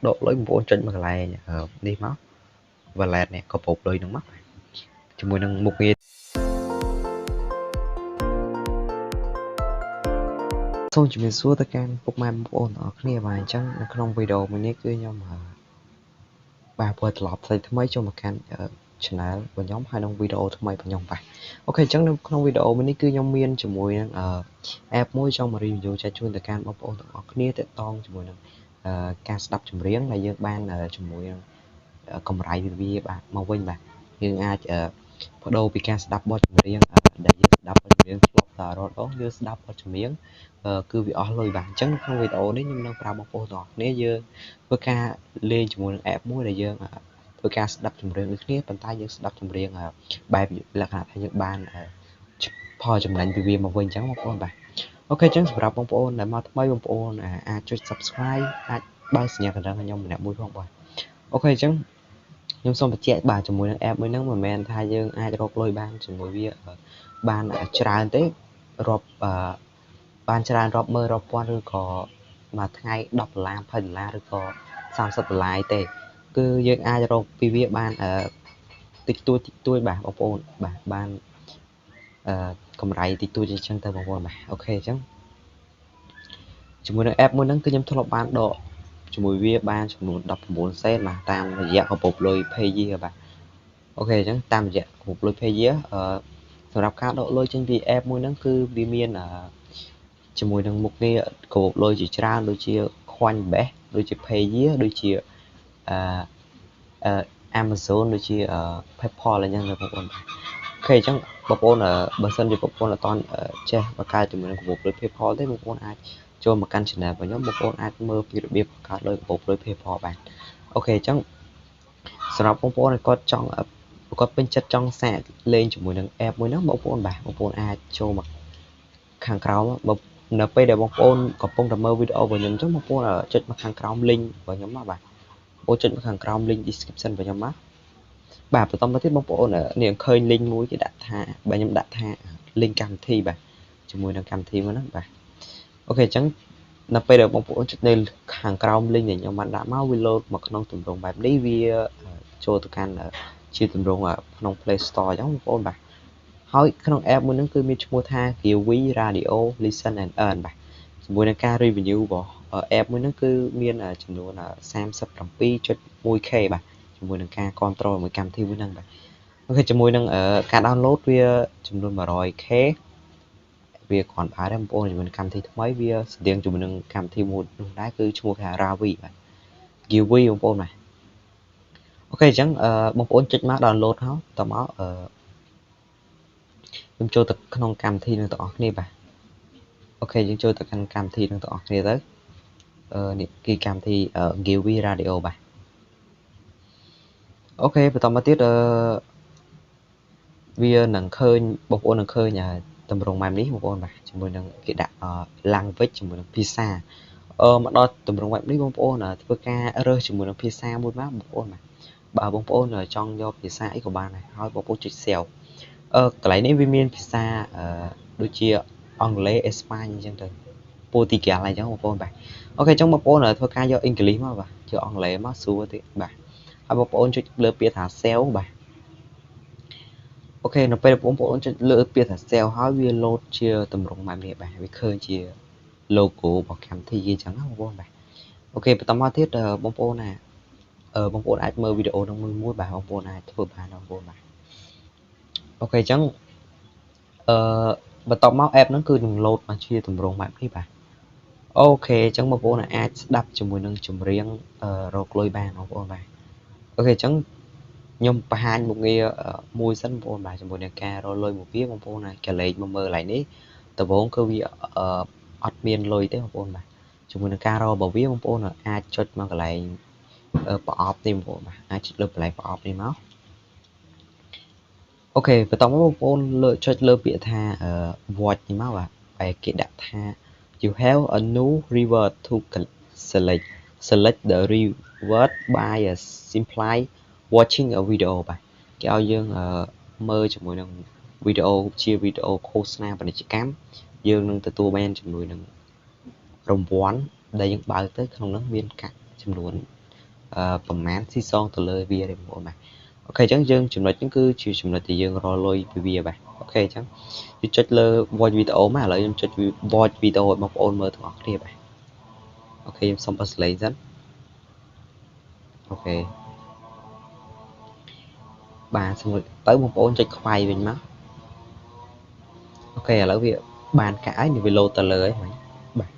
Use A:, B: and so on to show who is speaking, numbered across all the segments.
A: độ lối một ôn trên mà lại đi máu và lẹt này có bột lôi nước mắt cho mùi nâng một nghề xong chỉ mình xua tới can bốc mai một ôn ở cái này vài chẳng trong video mình ấy cứ nhau mà bà vừa lọp thì thứ mấy cho một can channel và nhóm hai đồng video thứ mấy và nhóm vậy ok chẳng trong video mình ấy cứ nhau miên cho mùi app môi trong mà review cho chuyên tới can bốc ôn ở cái này tới to cho mùi nâng can stop chùm riêng là dương ban cho mùi cầm rải vì bạn màu vinh bạn nhưng ai bắt đầu bị can đắp bó chùm riêng để đắp bó chùm riêng lọc rồi đó như đắp bó chùm miếng cứ bị ó lôi bạn chẳng không bị ổn đấy nhưng nó ra một ô tọt nếu như với ca lên chùm một ép muối này dương với ca đắp chùm riêng nước nếp bàn tay dương đắp chùm riêng bài là hạt hay những ban pho chùm lạnh vì màu vinh chẳng một con bạn ok chẳng sắp bông ôn để mà mấy bông ôn cho subscribe bao nhiêu cái đó là nhau mình đã mua không bạn ok chẳng nhưng xong chạy bà cho mùi em mới nắng mà men thay dương ai cho lôi ban cho mùi bia ban tràn tế rộp ban tràn rộp mơ rộp quan rồi có mà thay đọc làm phần la rồi có sao sập lại tệ cứ dương ai cho bia ban tích tôi bà bọc ôn bà ban cầm rải tích tôi chân tơ bọc ôn bà ok chứ chúng mùi em mới nắng cứ nhắm thô lộc ban độ cho mùi bia ban cho mùi đọc 4 xe mà tam dạ của bột lôi pay gì bà ok chẳng tam dạ một lối phê díaสำหรับการđộ lôi trên vì em môi nắng cứ bị miên chỉ môi nắng một cái cổ lôi chỉ ra đôi chia khoanh bé đôi chia phê día đôi chia Amazon đôi chia PayPal là nhân là một con ok chẳng một con ở bờ sân thì một con là toàn che và cài chỉ môi nắng một lối PayPal đấy một con ai cho một căn chỉ là và nhóm một con ai mơ vì được biết cả lôi một lối PayPal bạn ok chẳng សម្រាប់បងប្អូនគាត់ចង់គាត់ពេញចិត្តចង់សាកលេងជាមួយនឹង app មួយហ្នឹងបងប្អូនបាទបងប្អូនអាចចូលមកខាងក្រោមនៅពេលដែលបងប្អូនកំពុងតែមើលវីដេអូរបស់ខ្ញុំអញ្ចឹងបងប្អូនចុចមកខាងក្រោម link របស់ខ្ញុំមកបាទបងប្អូនចុចមកខាងក្រោម link description របស់ខ្ញុំមកបាទបន្តមកទៀតបងប្អូននាងឃើញ link មួយគេដាក់ថាបាទខ្ញុំដាក់ថា link កម្មវិធីបាទជាមួយនឹងកម្មវិធីមួយហ្នឹងបាទអូខេអញ្ចឹងនៅពេលដែលបងប្អូនចុចនៅខាងក្រោម link ដែលខ្ញុំបានដាក់មកវា load មកក្នុងទម្រង់បែបនេះវាចូលទៅកាន់ជាទម្រង់ក្នុង Play Store អញ្ចឹងបងប្អូនបាទហើយក្នុង app មួយហ្នឹងគឺមានឈ្មោះថា Kiwi Radio Listen and Earn បាទជាមួយនឹងការ review របស់ app មួយហ្នឹងគឺមានចំនួន 37.1k បាទជាមួយនឹងការគ្រប់គ្រងមួយកម្មវិធីមួយហ្នឹងបាទអូខេជាមួយនឹងការ download វាចំនួន 100k វាគ្រាន់បើដែរបងប្អូនជាមួយនឹងកម្មវិធីថ្មីវាស្តៀងជាមួយនឹងកម្មវិធីមួយនោះដែរគឺឈ្មោះថា Ravi បាទ Kiwi បងប្អូនបាទអូខេអញ្ចឹងបងប្អូនចុចមក download ហើយតមកខ្ញុំចូលទៅក្នុងកម្មវិធីនឹងទាំងអស់គ្នាបាទអូខេយើងចូលទៅកាន់កម្មវិធីនឹងទាំងអស់គ្នាទៅនេះគឺកម្មវិធី Kiwi Radio បាទអូខេបន្តមកទៀតវានឹងឃើញបងប្អូននឹងឃើញតម្រងម៉ែនេះបងប្អូនបាទជាមួយនឹងគេដាក់ language ជាមួយនឹងភាសាមកដល់តម្រងបែបនេះបងប្អូនធ្វើការរើសជាមួយនឹងភាសាមួយមកបងប្អូនបាទបើបងប្អូនចង់យកភាសាអីក៏បានដែរហើយបងប្អូនចុច save កន្លែងនេះវាមានភាសាដូចជាអង់គ្លេសអេស្ប៉ាញអញ្ចឹងទៅពូទីហ្គាល់អីចឹងបងប្អូនបាទអូខេអញ្ចឹងបងប្អូនធ្វើការយកអង់គ្លេសមកបាទយកអង់គ្លេសមកស្រួលទៀតបាទហើយបងប្អូនចុចលើពាក្យថា save បាទអូខេនៅពេលបងប្អូនចុចលើពាក្យថា save ហើយវា load ជាតម្រងបែបនេះបាទវាឃើញជា logo របស់កម្មវិធីអញ្ចឹងណាបងប្អូនបាទអូខេបន្តមកទៀតបងប្អូនបងប្អូនអាចមើលវីដេអូនឹងមួយបាទបងប្អូនអាចធ្វើបានបងប្អូនបាទអូខេអញ្ចឹងបន្ទាប់មក app ហ្នឹងគឺនឹង load មកជាតម្រងបែបនេះបាទអូខេអញ្ចឹងបងប្អូនអាចស្ដាប់ជាមួយនឹងចម្រៀងរកលុយបានបងប្អូនបាទអូខេអញ្ចឹងខ្ញុំបង្ហាញមុខងារមួយសិនបងប្អូនបាទជាមួយនឹងការរកលុយមួយវាបងប្អូនអាចកលេចមកមើលកន្លែងនេះដំបូងគឺវាអត់មានលុយទេបងប្អូនបាទជាមួយនឹងការរករបស់វាបងប្អូនអាចចុចមកកន្លែងប្រអប់នេះបងប្អូនបាទអាចចុចលើកន្លែងប្រអប់នេះមកអូខេបន្តមកបងប្អូនចុចលើពាក្យថា watch នេះមកបាទបែរគេដាក់ថា you have a new reward to select the reward by simply watching a video បាទគេឲ្យយើងមើលជាមួយនឹងវីដេអូជាវីដេអូឃោសនាពាណិជ្ជកម្មយើងនឹងទទួលបានជាមួយនឹងរង្វាន់ដែលយើងបើកទៅក្នុងនោះមានកាក់ចំនួន phần mán xí son từ lời bia để bộ này ok chẳng dương chừng nói chứng cứ chịu chừng nói thì dương rồi lôi bia bài ok chẳng you chất lơ voice video mà lại chất voice video một ôn mơ thằng kia bài ok em xong bật lấy dẫn ok bà xong rồi tới một ôn chất khoai mình má ok là việc bàn cãi thì video tờ lời ấy mày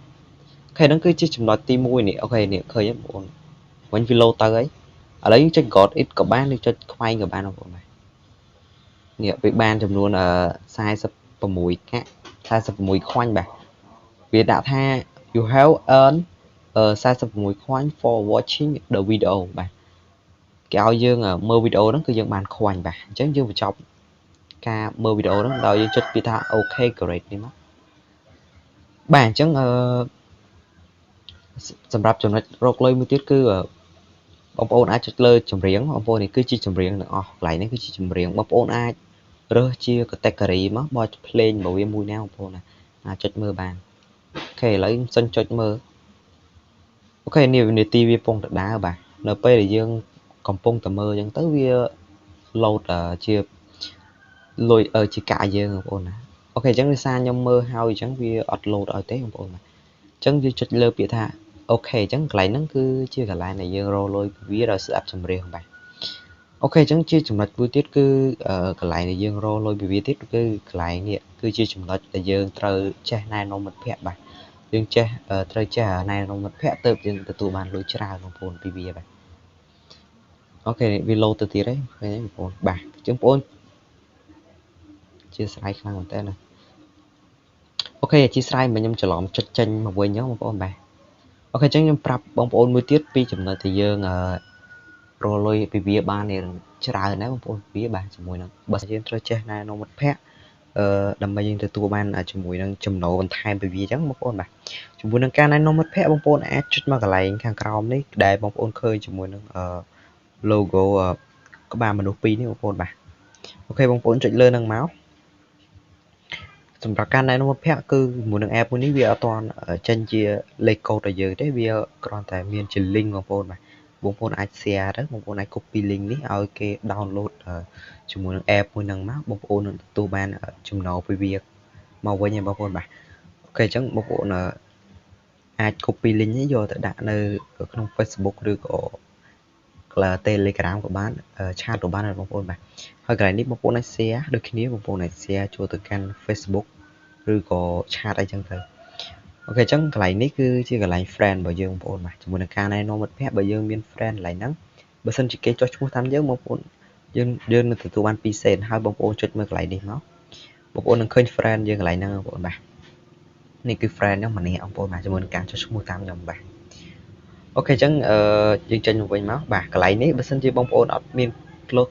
A: ok nó cứ chỉ chừng nói tim mùi nè ok nè khơi nhá ôn quanh video tờ ấy ở đấy chất gọt ít có bán đi chất khoai của bạn không này nghĩa với ban chấm luôn size sập mùi cá size sập mùi khoanh bà vì đã tha you have earned size sập mùi khoanh for watching the video bà kéo dương mơ video đó cứ dương bàn khoanh bà chứ dương vào trong ca mơ video đó đòi dương chất pita ok great đi mất bàn chứ sầm rạp chấm rọc lơi mới tiết cứ bông ôn ai chất lơi chấm riêng bông ôn này cứ chi chấm riêng nữa lại nó cứ chi chấm riêng bông ôn ai rơ chia category mất boy plain bảo viên mùi nào bông này chất mơ bàn ok lấy sân chất mơ ok nhiều người TV phong thật đá bà NP là dương còn phong tầm mơ dân tới vi lâu là chia lôi chỉ cả dương ôn nè ok chẳng đi xa nhom mơ hao chẳng vi upload ở tế không ôn mà chẳng như chất lơ bị tha ok chẳng lại nó cứ chia cả lại này dương rồi lôi vi rồi sự áp chấm riêng bà ok chẳng chia chấm lệch vui tiết cứ cả lại này dương rồi lôi vi tiết cứ lại nè cứ chia chấm lệch là dương trời che này nó mất phép bà dương che trời che này nó mất phép tự dương từ tụ bàn lôi ra không ôn vi bà ok video từ tí đấy cái ôn bà chứng ôn chia sẻ khang một tên này ok chia sẻ mà nhâm trở lỏng chất chân mà quên nhớ một con bà ok chẳng nhâm prap bông ôn mới tiết pi chừng là thì dương rồi lôi bia ba này chả nấy bông ôn bia ba chừng mùi nó bật trên chơi chơi này nó mất phép đầm bây giờ từ tua ban ở chừng mùi nó chừng nổ bằng thai bia trắng bông ôn bà chừng mùi nó ca này nó mất phép bông ôn á chút mà cái lại khang cao đấy đại bông ôn khơi chừng mùi nó logo có ba mình pi đấy bông ôn bà ok bông ôn chạy lên nâng máuสำหรับการในนวัตแพทย์คือหมู่หนึ่งแอปวันนี้เวียตอนเช่นจีเลโก้แต่เยอะได้เวียกรอนแต่เมียนจิลิงของโฟนมาบางคนอาจเสียได้บางคนอาจ copy link นี้เอาเกดาวน์โหลดจมูกหนึ่งแอปหมู่หนึ่งมั้งบางคนตัวแบรนด์จมูกเอาไปเวียมาไว้ยังบางคนมาโอเคจังบางคนอาจ copy link นี้โยแต่ด่าในក្នុង Facebook หรือก็là Telegram của bạn chat của bạn là bang ôn mà hơi cái này bang ôn này share được khiนี้bang ôn này share cho từ kênh Facebook ឬក៏ chat អីចឹងទៅអូខេអញ្ចឹងកន្លែងនេះគឺជាកន្លែង friend របស់យើងបងប្អូនបាទជាមួយនឹងការណែនាំមិត្តភ័ក្តិបើយើងមាន friend កន្លែងហ្នឹងបើសិនជាគេចុះឈ្មោះតាមយើងបងប្អូនយើងនឹងទទួលបាន2សេនហើយបងប្អូនចុចមើលកន្លែងនេះមកបងប្អូននឹងឃើញ friend យើងកន្លែងហ្នឹងបងប្អូនបាទនេះគឺ friend ខ្ញុំម្នាក់បងប្អូនបាទជាមួយនឹងការចុះឈ្មោះតាមខ្ញុំបាទអូខេអញ្ចឹងយើងចេញមកវិញមកបាទកន្លែងនេះបើសិនជាបងប្អូនអត់មាន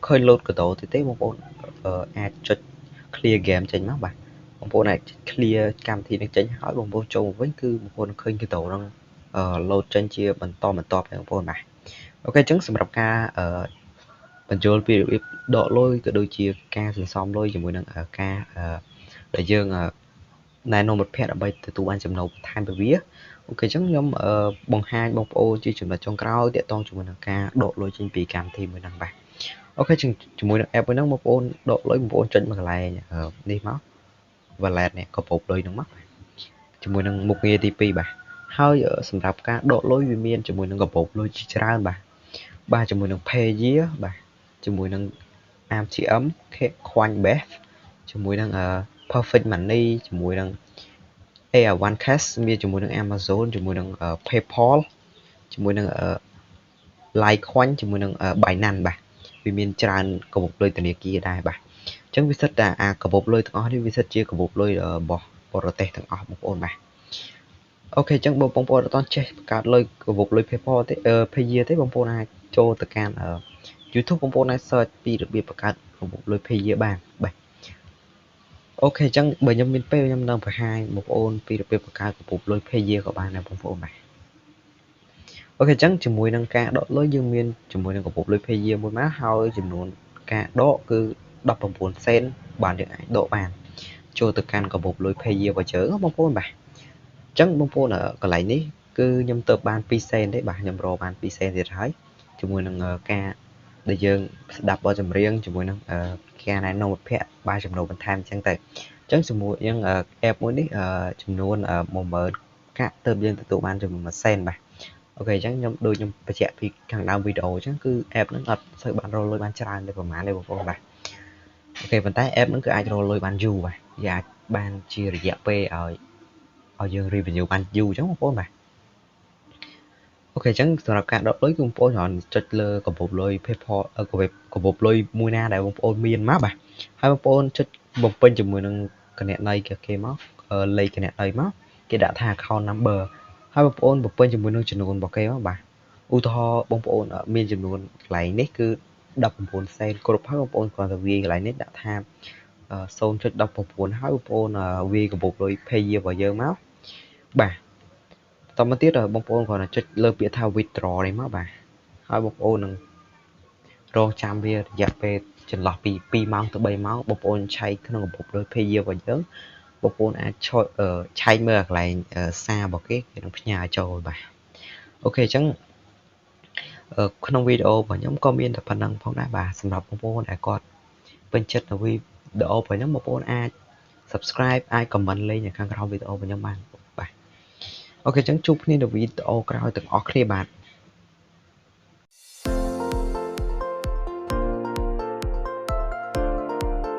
A: ឃើញ load កដោទេបងប្អូនអាចចុច clear game ចេញមកបាទបងប្អូនអាច clear កម្មវិធីនឹងចេញហើយបងប្អូនចូលមកវិញគឺបងប្អូនឃើញកដោហ្នឹងload ចេញជាបន្តហើយបងប្អូនបាទអូខេអញ្ចឹងសម្រាប់ការបញ្ចូលពីរបៀបដកលុយក៏ដូចជាការសន្សំលុយជាមួយនឹងការដែលយើងណែនាំមិត្តភ័ក្តិដើម្បីទទួលបានចំណូលបន្ថែមពីវាអូខេអញ្ចឹងខ្ញុំបង្ហាញបងប្អូនជាចំណុចចុងក្រោយទាក់ទងជាមួយនឹងការដកលុយចេញពីកម្មវិធីមួយហ្នឹងបាទអូខេជាមួយនឹង app មួយហ្នឹងបងប្អូនដកលុយបងប្អូនចុចមកកន្លែងនេះមក wallet នេះក៏ពុកលុយហ្នឹងមកជាមួយនឹងមុខងារទី2បាទហើយសម្រាប់ការដកលុយវាមានជាមួយនឹងកាបូបលុយជាច្រើនបាទជាមួយនឹង Payeer បាទជាមួយនឹង ATM Coinbase ជាមួយនឹងPerfect Money ជាមួយនឹង A1 Cash មានជាមួយនឹង Amazon ជាមួយនឹង PayPal ជាមួយនឹង Litecoin ជាមួយនឹង Binance បាទវាមានច្រើនកាបូបលុយធនាគារដែរបាទអញ្ចឹងវាសិតតែកាបូបលុយទាំងអស់នេះវាសិតជាកាបូបលុយរបស់បរទេសទាំងអស់បងប្អូនបាទអូខេអញ្ចឹងបងប្អូនអត់តចេះបង្កើតលុយកាបូបលុយ PayPal ទេ Payeer ទេបងប្អូនអាចចូលទៅកាន់ YouTube បងប្អូនអាច search ពីរបៀបបង្កើតកាបូបលុយ Payeer បានបាទអូខេអញ្ចឹងបើខ្ញុំមានពេលខ្ញុំនឹងបង្ហាញបងប្អូនពីរបៀបបង្កើតកាបូបលុយ Payeer ក៏បានដែរបងប្អូនបាទអូខេអញ្ចឹងជាមួយនឹងការដកលុយយើងមានជាមួយនឹងកាបូបលុយ Payeer មួយមកហើយចំនួនការដកគឺ19សេនបានយើងអាចដកបានចូលទៅកាន់កាបូបលុយ Payeer របស់យើងបងប្អូនបាទអញ្ចឹងបងប្អូនកន្លែងនេះគឺខ្ញុំទៅបាន2សេនទេបាទខ្ញុំរកបាន2សេនទៀតហើយជ ជាមួយនឹងការដែលយើងស្ដាប់បទចម្រៀងជាមួយនឹងការណែនាំមិត្តភ័ក្តិបាយចំណូលបន្ថែមអញ្ចឹងទៅអញ្ចឹងជាមួយយើង app មួយនេះចំនួន 10000 កាក់ទៅយើងទទួលបានចំនួន1សេនបាទអូខេអញ្ចឹងខ្ញុំដូចខ្ញុំបញ្ជាក់ពីខាងដើមវីដេអូអញ្ចឹងគឺ app ហ្នឹងអត់សូវបានរកលុយបានច្រើនទេប្រហែលទេបងប្អូនបាទអូខេប៉ុន្តែ app ហ្នឹងគឺអាចរកលុយបានយូរបាទវាអាចបានជារយៈពេលឲ្យយើង revenue បានយូរអញ្ចឹងបងប្អូនបាទអូខេអញ្ចឹងសម្រាប់ការដកលុយគឺបងប្អូនគ្រាន់ចុចលើកាបូបលុយ PayPal កាបូបលុយមួយណាដែលបងប្អូនមានមកបាទហើយបងប្អូនចុចបំពេញជាមួយនឹងគណនីគេមកលេខគណនីមកគេដាក់ថា account number ហើយបងប្អូនបំពេញជាមួយនឹងចំនួនរបស់គេមកបាទឧទាហរណ៍បងប្អូនមានចំនួនកន្លែងនេះគឺ19សេនគ្រប់ហើយបងប្អូនគ្រាន់តែវាយកន្លែងនេះដាក់ថា 0.19 ហើយបងប្អូនវាយកាបូបលុយ Pay របស់យើងមកបាទតមកទៀតបងប្អូនគ្រាន់តែចុចលើពាក្យថា withdraw នេះមកបាទហើយបងប្អូននឹងរងចាំវារយៈពេលចន្លោះពី2ម៉ោងទៅ3ម៉ោងបងប្អូនឆែកក្នុងកាបូបលុយ Pay របស់យើងបងប្អូនអាចឆែកមើលកន្លែងសាររបស់គេនឹងផ្ញើចូលបាទអូខេអញ្ចឹងក្នុងវីដេអូរបស់ខ្ញុំក៏មានតែប៉ុណ្្នឹងផងដែរបាទសម្រាប់បងប្អូនដែលគាត់ពេញចិត្តនៅវីដេអូរបស់ខ្ញុំបងប្អូនអាច subscribe អាច comment លេងនៅខាងក្រោមវីដេអូរបស់ខ្ញុំបានបាទអូខេអញ្ចឹងជួបគ្នានៅវីដេអូក្រោយទាំងអស់គ្នាបាទ